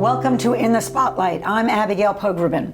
Welcome to In the Spotlight. I'm Abigail Pogrebin.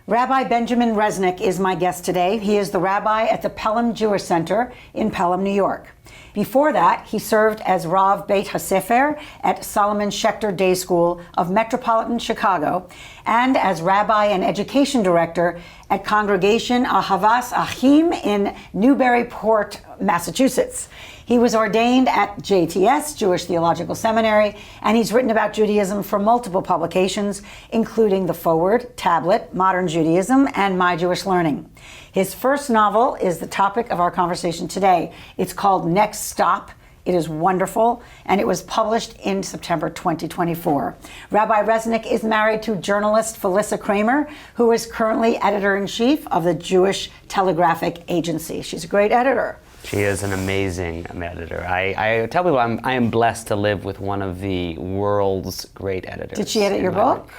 Rabbi Benjamin Resnick is my guest today. He is the rabbi at the Pelham Jewish Center in Pelham, New York. Before that, he served as Rav Beit HaSefer at Solomon Schechter Day School of Metropolitan Chicago and as rabbi and education director at Congregation Ahavas Achim in Newburyport, Massachusetts. He was ordained at JTS, Jewish Theological Seminary, and he's written about Judaism for multiple publications, including The Forward, Tablet, Modern Judaism, and My Jewish Learning. His first novel is the topic of our conversation today. It's called Next Stop. It is wonderful, and it was published in September 2024. Rabbi Resnick is married to journalist Felissa Kramer, who is currently editor-in-chief of the Jewish Telegraphic Agency. She's a great editor. She is an amazing editor. I tell people I am blessed to live with one of the world's great editors. Did she edit your book?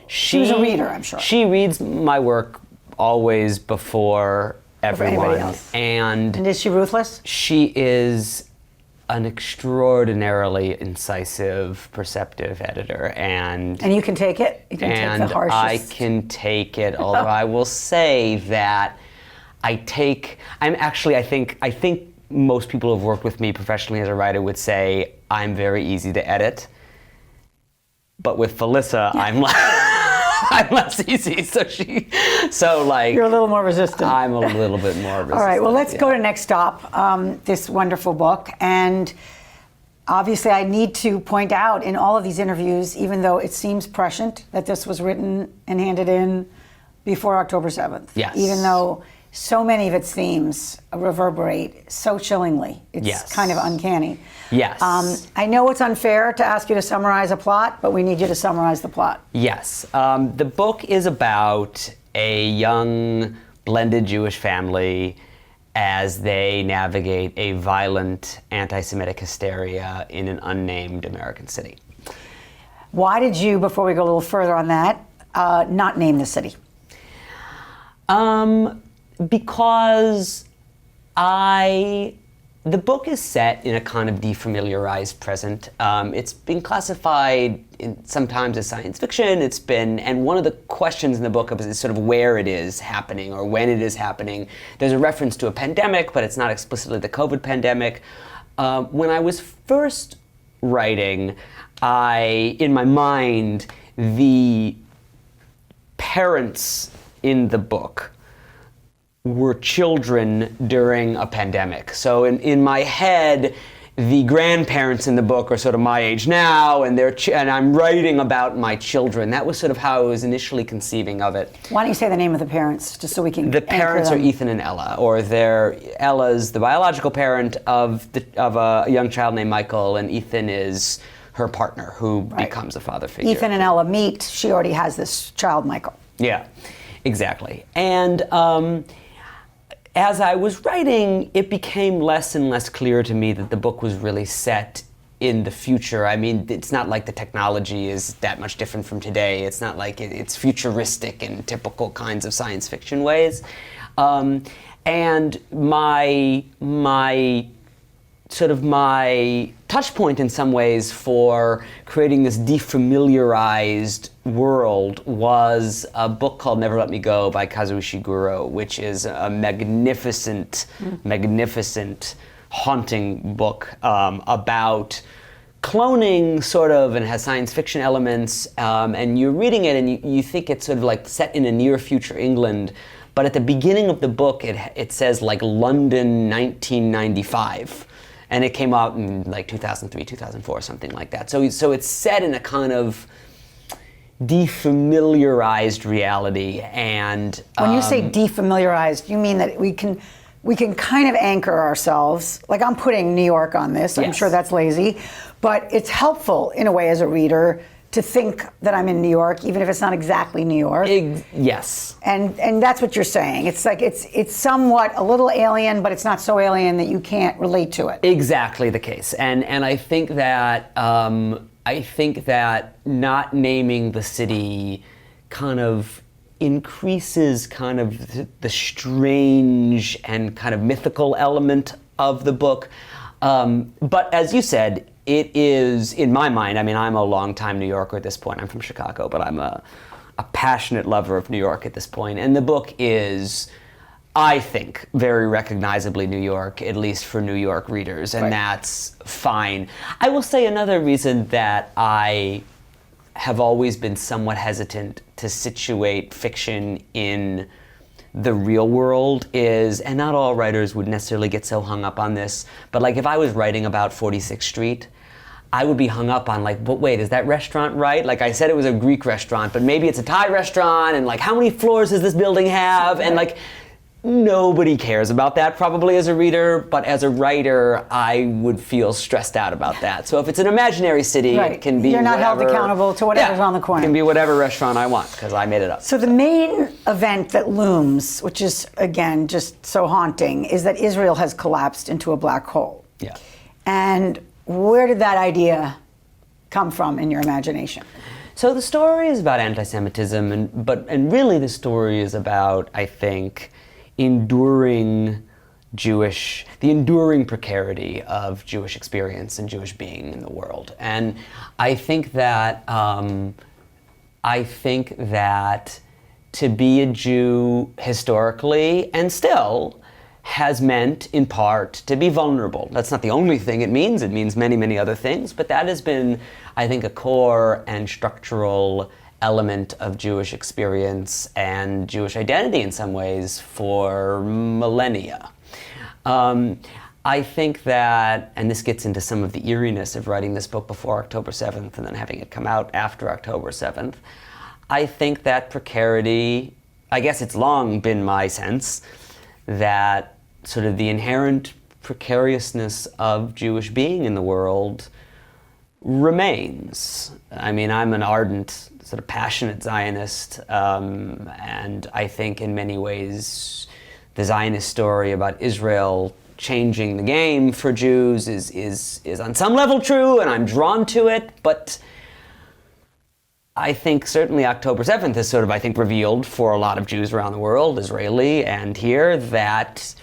She was a reader, I'm sure. She reads my work always before everyone. Anybody else. And is she ruthless? She is an extraordinarily incisive, perceptive editor. And you can take it? You can take the harshest? I can take it, although I will say that I think most people who have worked with me professionally as a writer would say I'm very easy to edit. But with Felissa, I'm less easy. You're a little more resistant. I'm a little bit more resistant. All right, well, let's go to Next Stop, this wonderful book. And obviously, I need to point out in all of these interviews, even though it seems prescient that this was written and handed in before October 7th. Yes. Even though so many of its themes reverberate so chillingly. It's kind of uncanny. Yes. I know it's unfair to ask you to summarize a plot, but we need you to summarize the plot. Yes. The book is about a young blended Jewish family as they navigate a violent anti-Semitic hysteria in an unnamed American city. Why did you, before we go a little further on that, not name the city? Because the book is set in a kind of defamiliarized present. It's been classified sometimes as science fiction. And one of the questions in the book is sort of where it is happening or when it is happening. There's a reference to a pandemic, but it's not explicitly the COVID pandemic. When I was first writing, in my mind, the parents in the book were children during a pandemic. So in my head, the grandparents in the book are sort of my age now, and I'm writing about my children. That was sort of how I was initially conceiving of it. Why don't you say the name of the parents, just so we can The parents are Ethan and Ella, or Ella's the biological parent of a young child named Michael, and Ethan is her partner, who becomes a father figure. Ethan and Ella meet. She already has this child, Michael. Yeah, exactly. And as I was writing, it became less and less clear to me that the book was really set in the future. I mean, it's not like the technology is that much different from today. It's not like it's futuristic in typical kinds of science fiction ways. And my touch point in some ways for creating this defamiliarized world was a book called Never Let Me Go by Kazuo Ishiguro, which is a magnificent, haunting book about cloning, sort of, and has science fiction elements, and you're reading it and you think it's sort of like set in a near future England, but at the beginning of the book it says like London 1995. And it came out in like 2003, 2004, something like that. So it's set in a kind of defamiliarized reality. And when you say defamiliarized, you mean that we can kind of anchor ourselves. Like, I'm putting New York on this. I'm sure that's lazy, but it's helpful in a way as a reader to think that I'm in New York, even if it's not exactly New York. Yes. And that's what you're saying. It's like it's somewhat a little alien, but it's not so alien that you can't relate to it. Exactly the case. And I think that not naming the city kind of increases kind of the strange and kind of mythical element of the book. But as you said, it is, in my mind, I mean, I'm a longtime New Yorker at this point. I'm from Chicago, but I'm a passionate lover of New York at this point. And the book is, I think, very recognizably New York, at least for New York readers, and Right. that's fine. I will say another reason that I have always been somewhat hesitant to situate fiction in the real world is, and not all writers would necessarily get so hung up on this, but like if I was writing about 46th Street, I would be hung up on like, but wait, is that restaurant right? Like I said it was a Greek restaurant, but maybe it's a Thai restaurant, and like how many floors does this building have? And like, nobody cares about that probably as a reader, but as a writer, I would feel stressed out about that. So if it's an imaginary city, Right. it can be You're not whatever, held accountable to whatever's on the corner. It can be whatever restaurant I want, because I made it up. So the main event that looms, which is, again, just so haunting, is that Israel has collapsed into a black hole. Yeah. And where did that idea come from in your imagination? So the story is about anti-Semitism, and really the story is about, I think, the enduring precarity of Jewish experience and Jewish being in the world. And I think that to be a Jew historically and still has meant, in part, to be vulnerable. That's not the only thing it means. It means many, many other things. But that has been, I think, a core and structural element of Jewish experience and Jewish identity in some ways for millennia. I think that, and this gets into some of the eeriness of writing this book before October 7th and then having it come out after October 7th, I think that precarity, I guess it's long been my sense, that sort of the inherent precariousness of Jewish being in the world remains. I mean, I'm an ardent, sort of passionate Zionist, and I think in many ways the Zionist story about Israel changing the game for Jews is on some level true, and I'm drawn to it, but I think certainly October 7th has sort of, I think, revealed for a lot of Jews around the world, Israeli and here, that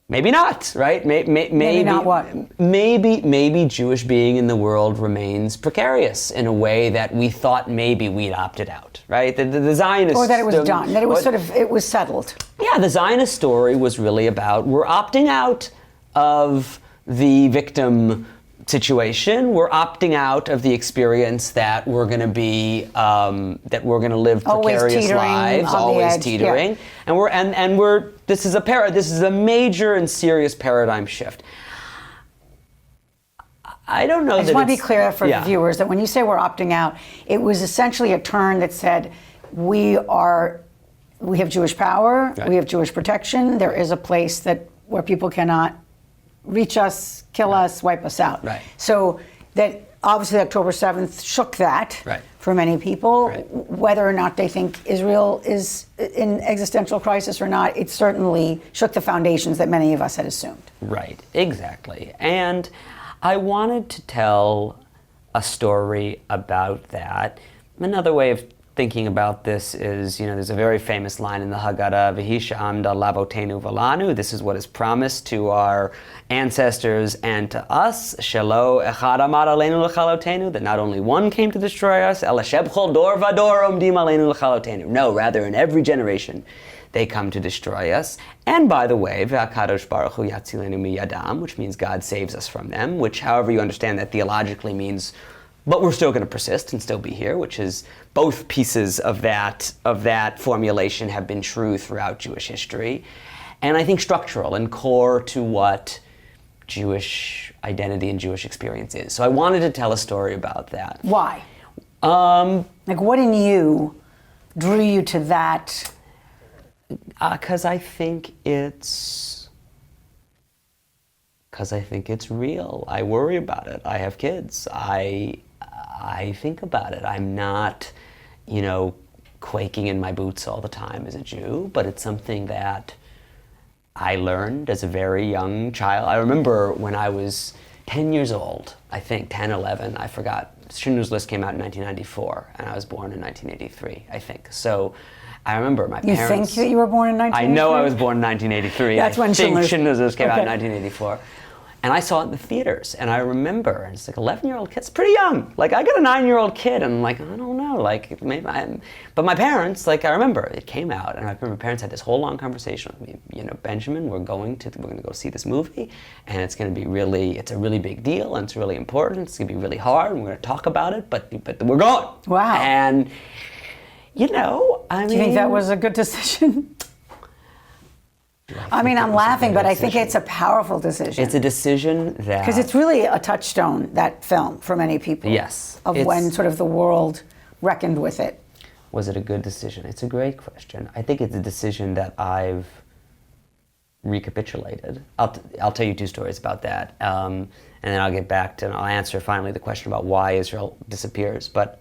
maybe not, right? Maybe not what? Maybe Jewish being in the world remains precarious in a way that we thought maybe we'd opted out, right? The Zionist... Or that it was done, that it was it was settled. Yeah, the Zionist story was really about, we're opting out of the victim situation, we're opting out of the experience that we're going to be, that we're going to live precarious lives, always teetering, yeah. and we're this is a major and serious paradigm shift. I don't know. I just want to be clear for the viewers that when you say we're opting out, it was essentially a turn that said we have Jewish power, right. We have Jewish protection. There is a place where people cannot reach us, kill right. us, wipe us out. Right. So that obviously October 7th shook that right. for many people. Right. Whether or not they think Israel is in existential crisis or not, it certainly shook the foundations that many of us had assumed. Right, exactly. And I wanted to tell a story about that. Another way of thinking about this is, there's a very famous line in the Haggadah, V'hi she'amda lavotenu v'lanu. This is what is promised to our ancestors and to us. Shelo echad amad aleinu l'chalotenu. That not only one came to destroy us, ela shebchol dor vador omdim aleinu l'chalotenu. No, rather in every generation they come to destroy us. And by the way, V'hakadosh baruch hu yatzilenu miyadam, which means God saves us from them, which however you understand that theologically means, but we're still going to persist and still be here, which is both pieces of that formulation have been true throughout Jewish history. And I think structural and core to what Jewish identity and Jewish experience is. So I wanted to tell a story about that. Why? What in you drew you to that? Because I think it's real. I worry about it. I have kids. I think about it. I'm not, quaking in my boots all the time as a Jew, but it's something that I learned as a very young child. I remember when I was 10 years old, I think 10, 11, I forgot. Schindler's List came out in 1994, and I was born in 1983, I think. So I remember my parents... You think that you were born in 1983? I know I was born in 1983. That's when Schindler's List came out in 1984. And I saw it in the theaters, and I remember, and it's like 11-year-old kids, pretty young. Like, I got a 9-year-old kid, and I'm like, I don't know, like, maybe but my parents, like, I remember it came out, and I remember my parents had this whole long conversation with me. You know, Benjamin, we're going to go see this movie, and it's going to be it's a really big deal, and it's really important. It's going to be really hard, and we're going to talk about it, but we're going. Wow. And, you know, I mean. Do you think that was a good decision? I mean, I'm laughing, but I think it's a powerful decision. It's a decision that... Because it's really a touchstone, that film, for many people. Yes. Of when sort of the world reckoned with it. Was it a good decision? It's a great question. I think it's a decision that I've recapitulated. I'll tell you 2 stories about that, and then I'll get back to, and I'll answer finally the question about why Israel disappears. But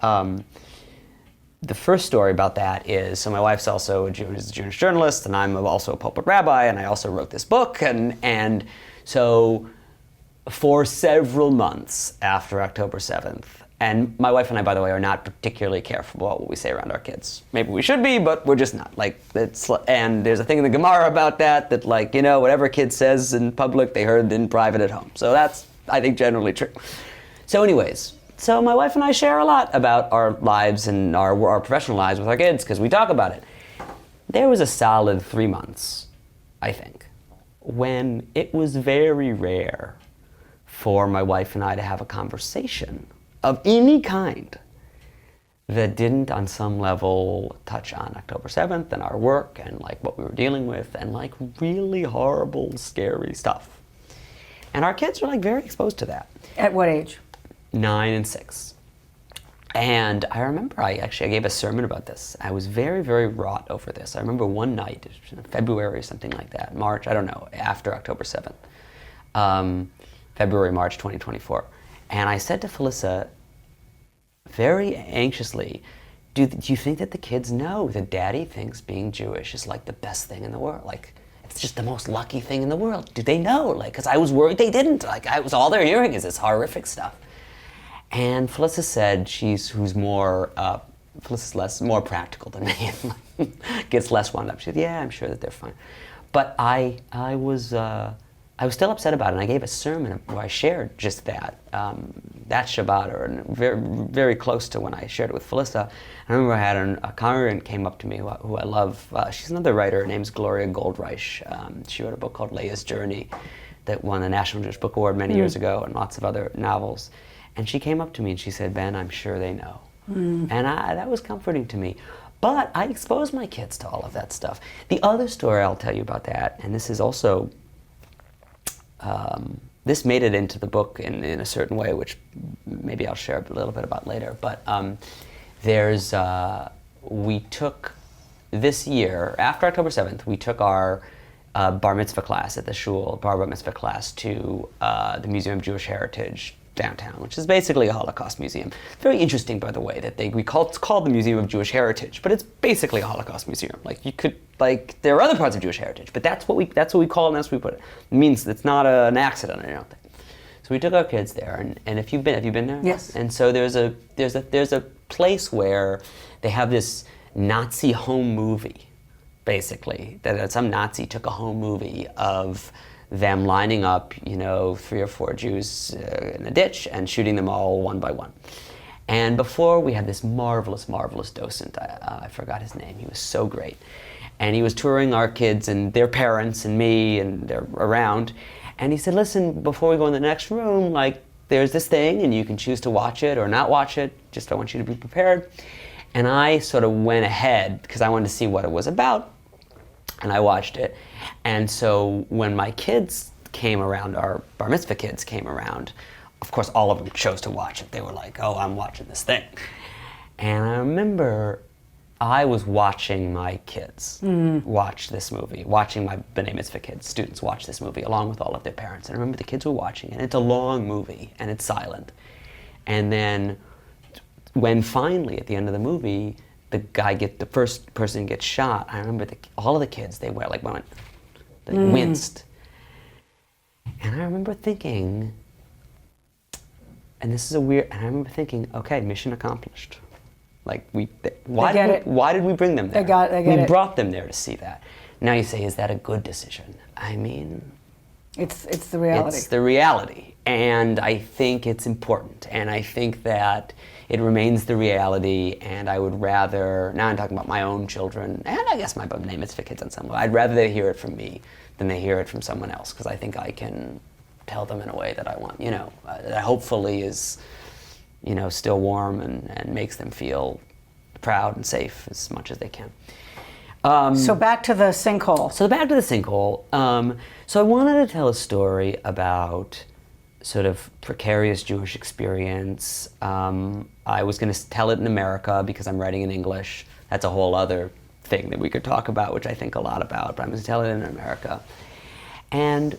the first story about that is, so my wife's also a Jewish journalist, and I'm also a pulpit rabbi, and I also wrote this book, and so for several months after October 7th, and my wife and I, by the way, are not particularly careful about what we say around our kids. Maybe we should be, but we're just not. Like, and there's a thing in the Gemara about that, like, you know, whatever a kid says in public, they heard in private at home. So that's, I think, generally true. So anyways, so my wife and I share a lot about our lives and our professional lives with our kids, because we talk about it. There was a solid 3 months, I think, when it was very rare for my wife and I to have a conversation of any kind that didn't on some level touch on October 7th and our work and like what we were dealing with and like really horrible, scary stuff. And our kids are like very exposed to that. At what age? 9 and 6. And I remember I gave a sermon about this. I was very, very wrought over this. I remember one night, February or something like that, March, I don't know, after October 7th, February, March 2024. And I said to Felissa, very anxiously, do you think that the kids know that Daddy thinks being Jewish is like the best thing in the world? Like, it's just the most lucky thing in the world. Do they know? Like, because I was worried they didn't. Like, all they're hearing is this horrific stuff. And Felissa said Felicia's more practical than me, gets less wound up. She said, yeah, I'm sure that they're fine. But I was still upset about it, and I gave a sermon where I shared just that Shabbat, or very, very close to when I shared it with Felissa. I remember I had a congregant came up to me who I love. She's another writer. Her name's Gloria Goldreich. She wrote a book called Leah's Journey that won the National Jewish Book Award many years ago, and lots of other novels. And she came up to me and she said, Ben, I'm sure they know. And that was comforting to me. But I exposed my kids to all of that stuff. The other story I'll tell you about that, and this is also, this made it into the book in a certain way, which maybe I'll share a little bit about later. But we took, this year, after October 7th, we took our bar mitzvah class at the shul, bar mitzvah class, to the Museum of Jewish Heritage downtown, which is basically a Holocaust museum. Very interesting, by the way, that it's called the Museum of Jewish Heritage, but it's basically a Holocaust museum. Like, you could, like, there are other parts of Jewish heritage, but that's what we call it, and that's what we put it. It means it's not an accident, I don't think. So we took our kids there, and have you been there? Yes. And so there's a place where they have this Nazi home movie, basically, that some Nazi took a home movie of them lining up, 3 or 4 Jews in a ditch and shooting them all one by one. And before, we had this marvelous, marvelous docent. I forgot his name. He was so great. And he was touring our kids and their parents and me, and they're around. And he said, listen, before we go in the next room, like, there's this thing, and you can choose to watch it or not watch it. Just I want you to be prepared. And I sort of went ahead, because I wanted to see what it was about. And I watched it. And so when my kids came around, our bar mitzvah kids came around, of course all of them chose to watch it. They were like, oh, I'm watching this thing. And I remember I was watching my kids watch this movie, watching my B'nai Mitzvah kids, students watch this movie along with all of their parents. And I remember the kids were watching it, and it's a long movie, and it's silent. And then when finally, at the end of the movie, the first person gets shot, I remember all of the kids, they winced. And I remember thinking, and this is and I remember thinking, okay, mission accomplished. Like, why did we bring them there? We brought them there to see that. Now you say, is that a good decision? I mean, It's the reality. It's the reality. And I think it's important. And I think that it remains the reality. And I would rather, now I'm talking about my own children, and I guess my B'nai Mitzvah kids on some level, I'd rather they hear it from me than they hear it from someone else, because I think I can tell them in a way that I want, that hopefully is, still warm and makes them feel proud and safe as much as they can. So back to the sinkhole. So I wanted to tell a story about sort of precarious Jewish experience. I was going to tell it in America because I'm writing in English. That's a whole other thing that we could talk about, which I think a lot about, but I'm going to tell it in America. And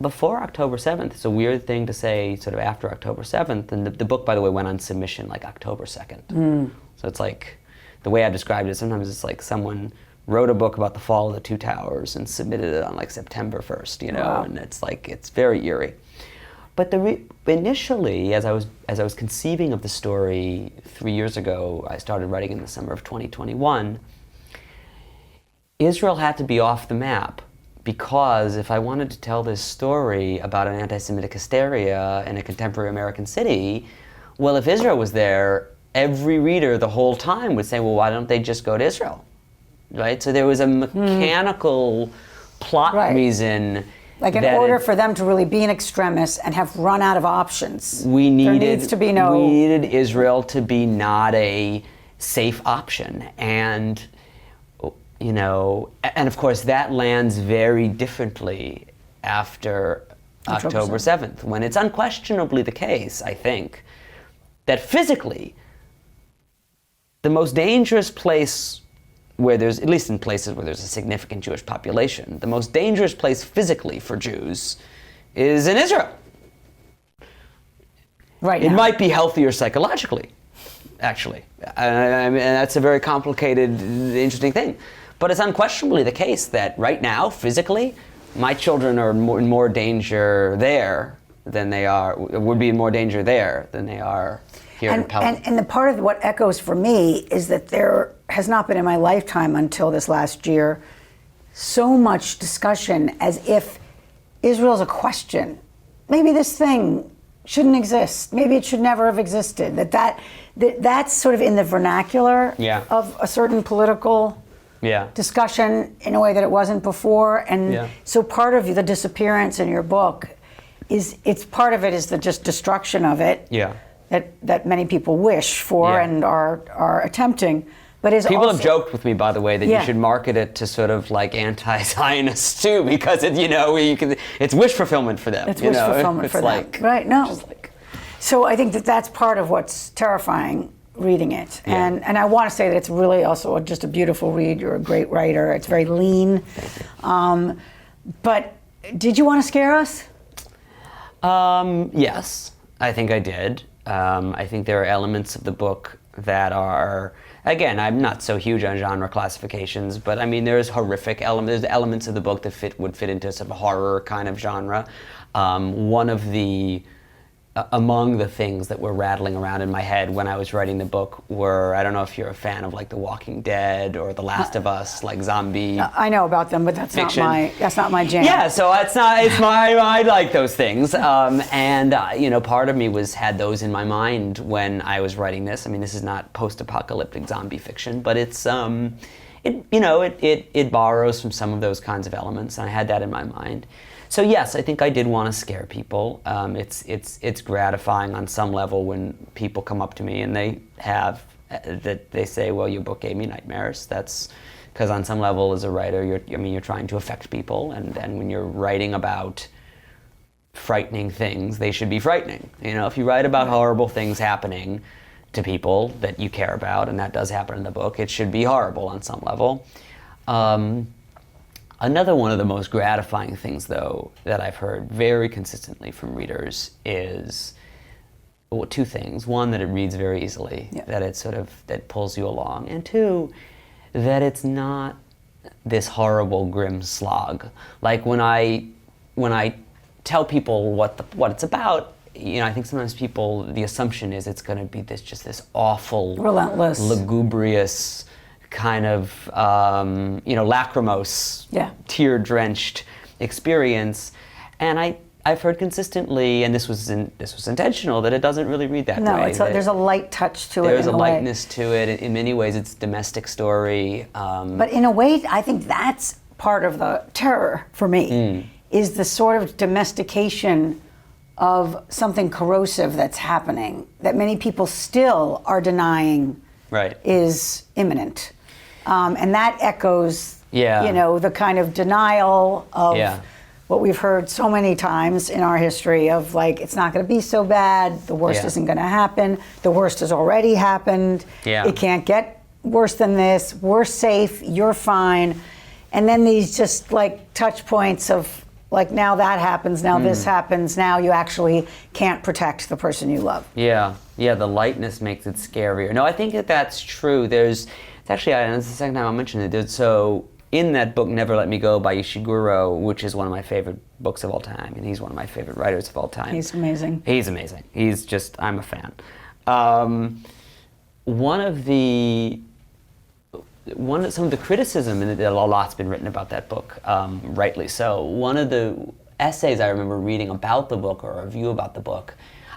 before October 7th, it's a weird thing to say sort of after October 7th, and the book, by the way, went on submission like October 2nd. So it's like, the way I described it, sometimes it's like someone wrote a book about the fall of the Two Towers and submitted it on like September 1st, Wow. and it's like, it's very eerie. But initially, as I was conceiving of the story 3 years ago, I started writing in the summer of 2021, Israel had to be off the map, because if I wanted to tell this story about an anti-Semitic hysteria in a contemporary American city, well, if Israel was there, every reader the whole time would say, well, why don't they just go to Israel? Right? So there was a mechanical plot reason. Like in order for them to really be an extremist and have run out of options, we needed Israel to be not a safe option. And and of course that lands very differently after October 7th, when it's unquestionably the case, I think, that physically the most dangerous place where there's, at least in places where there's a significant Jewish population, the most dangerous place physically for Jews is in Israel. Right. It might be healthier psychologically, actually. And that's a very complicated, interesting thing. But it's unquestionably the case that right now, physically, my children are in more danger there than they are, would be in more danger there than they are here in Pelham. And the part of what echoes for me is that there has not been in my lifetime until this last year so much discussion as if Israel's a question. Maybe this thing shouldn't exist. Maybe it should never have existed. That's sort of in the vernacular of a certain political discussion in a way that it wasn't before. And so part of the disappearance in your book is, part of it is the just destruction of it that many people wish for and are attempting. But people have joked with me, by the way, that you should market it to sort of like anti-Zionists too, because it's wish fulfillment for them. It's wish fulfillment for them. Right? No. So I think that's part of what's terrifying reading it. Yeah. And I want to say that it's really also just a beautiful read. You're a great writer. It's very lean. But did you want to scare us? Yes, I think I did. I think there are elements of the book that are, again, I'm not so huge on genre classifications, but I mean, there's horrific elements. There's elements of the book that would fit into some horror kind of genre. One of the among the things that were rattling around in my head when I was writing the book were, I don't know if you're a fan of like The Walking Dead or The Last of Us, like zombie. I know about them, but that's not my jam. Yeah, so I like those things. And part of me had those in my mind when I was writing this. I mean, this is not post-apocalyptic zombie fiction, but it's it borrows from some of those kinds of elements, and I had that in my mind. So yes, I think I did want to scare people. It's gratifying on some level when people come up to me and they say, "Well, your book gave me nightmares." That's because on some level, as a writer, you're trying to affect people, and when you're writing about frightening things, they should be frightening. If you write about horrible things happening to people that you care about, and that does happen in the book, it should be horrible on some level. Another one of the most gratifying things, though, that I've heard very consistently from readers is two things. One, that it reads very easily, that it that pulls you along, and two, that it's not this horrible, grim slog. Like when I tell people what it's about, I think sometimes the assumption is it's going to be this awful, relentless, lugubrious, kind of lachrymose, tear-drenched experience, And I've heard consistently, and this was intentional, that it doesn't really read that way. No, there's a light touch to it. There's a lightness to it. In many ways, it's a domestic story. But in a way, I think that's part of the terror for me, is the sort of domestication of something corrosive that's happening that many people still are denying is imminent. And that echoes, the kind of denial of what we've heard so many times in our history of like, it's not going to be so bad, the worst isn't going to happen, the worst has already happened, it can't get worse than this, we're safe, you're fine. And then these just like touch points of like, now that happens, now this happens, now you actually can't protect the person you love. Yeah, the lightness makes it scarier. No, I think that's true. It's actually, and it's the second time I'll mention it, so in that book, Never Let Me Go by Ishiguro, which is one of my favorite books of all time, and he's one of my favorite writers of all time. He's amazing. He's amazing. I'm a fan. Some of the criticism, and a lot's been written about that book, rightly so. One of the essays I remember reading about the book, or a review about the book,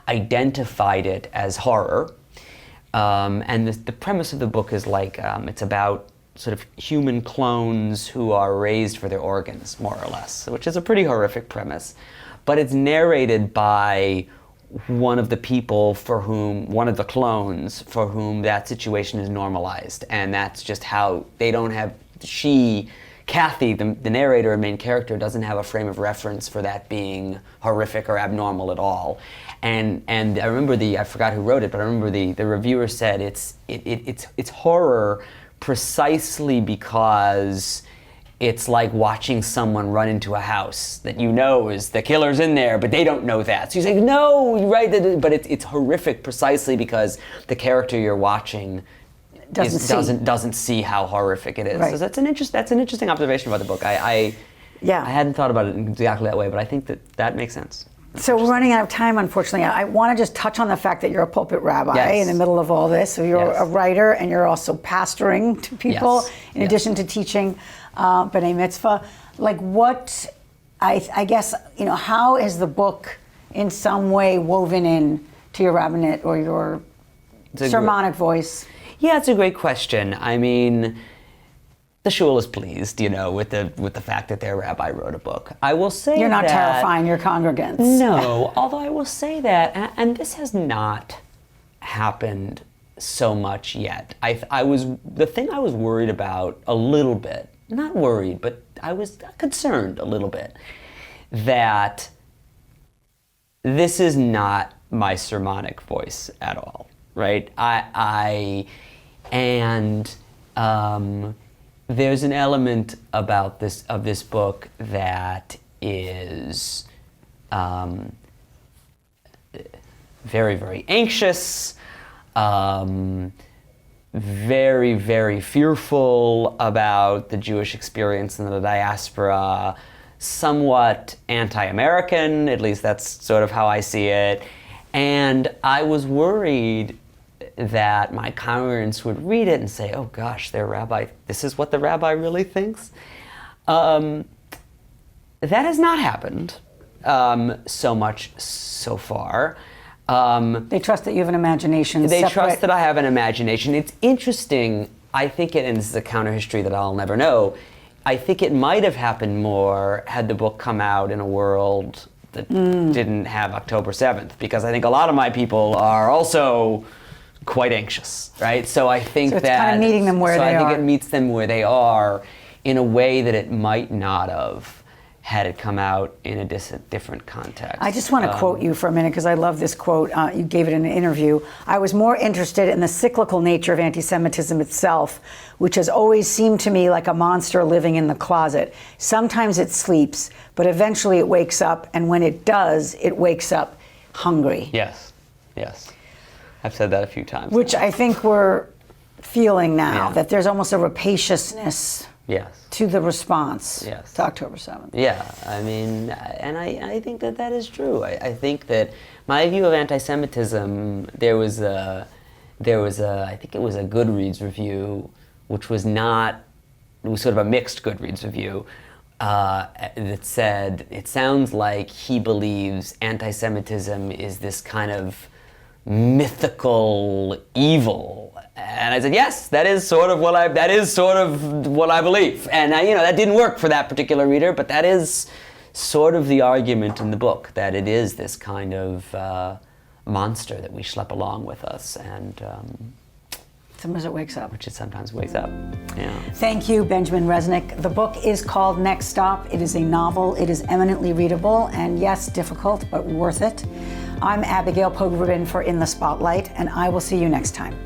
identified it as horror. And the premise of the book is like, it's about sort of human clones who are raised for their organs, more or less, which is a pretty horrific premise. But it's narrated by one of the clones for whom that situation is normalized. And that's just how they don't have, Kathy, the narrator and main character, doesn't have a frame of reference for that being horrific or abnormal at all. And I remember I forgot who wrote it, but I remember the reviewer said it's horror precisely because it's like watching someone run into a house that is the killer's in there, but they don't know that. So you say, no, you're right, but it's horrific precisely because the character you're watching doesn't see how horrific it is. Right. So that's an interesting observation about the book. I hadn't thought about it exactly that way, but I think that makes sense. So we're running out of time, unfortunately. I want to just touch on the fact that you're a pulpit rabbi in the middle of all this. So you're a writer, and you're also pastoring to people in addition to teaching B'nai Mitzvah. Like what, I guess, how is the book in some way woven in to your rabbinate or your sermonic voice? Yeah, it's a great question. I mean, the shul is pleased, with the fact that their rabbi wrote a book. I will say you're not terrifying your congregants. No, although I will say that, and this has not happened so much yet. The thing I was worried about a little bit, not worried, but I was concerned a little bit that this is not my sermonic voice at all, right? There's an element about this book that is very, very anxious, very, very fearful about the Jewish experience in the diaspora, somewhat anti-American, at least that's sort of how I see it. And I was worried that my congregants would read it and say, oh gosh, their rabbi, this is what the rabbi really thinks. That has not happened so much so far. They trust that you have an imagination. They trust that I have an imagination. It's interesting, I think and this is a counter history that I'll never know, I think it might have happened more had the book come out in a world that didn't have October 7th, because I think a lot of my people are also quite anxious, right? So I think it's kind of meeting them where they are. I think it meets them where they are in a way that it might not have had it come out in a different context. I just want to quote you for a minute because I love this quote. You gave it in an interview. I was more interested in the cyclical nature of anti-Semitism itself, which has always seemed to me like a monster living in the closet. Sometimes it sleeps, but eventually it wakes up, and when it does, it wakes up hungry. Yes. I've said that a few times. Which I think we're feeling now, that there's almost a rapaciousness to the response to October 7th. Yeah, I mean, and I think that is true. I think that my view of anti-Semitism, there was I think it was a Goodreads review, which was not, it was sort of a mixed Goodreads review, that said, it sounds like he believes anti-Semitism is this kind of mythical evil. And I said, yes, that is sort of what I believe. And that didn't work for that particular reader, but that is sort of the argument in the book, that it is this kind of monster that we schlep along with us, and Sometimes it wakes up. which it sometimes wakes up. Yeah. Thank you, Benjamin Resnick. The book is called Next Stop. It is a novel. It is eminently readable, and yes, difficult, but worth it. I'm Abigail Pogrebin for In the Spotlight, and I will see you next time.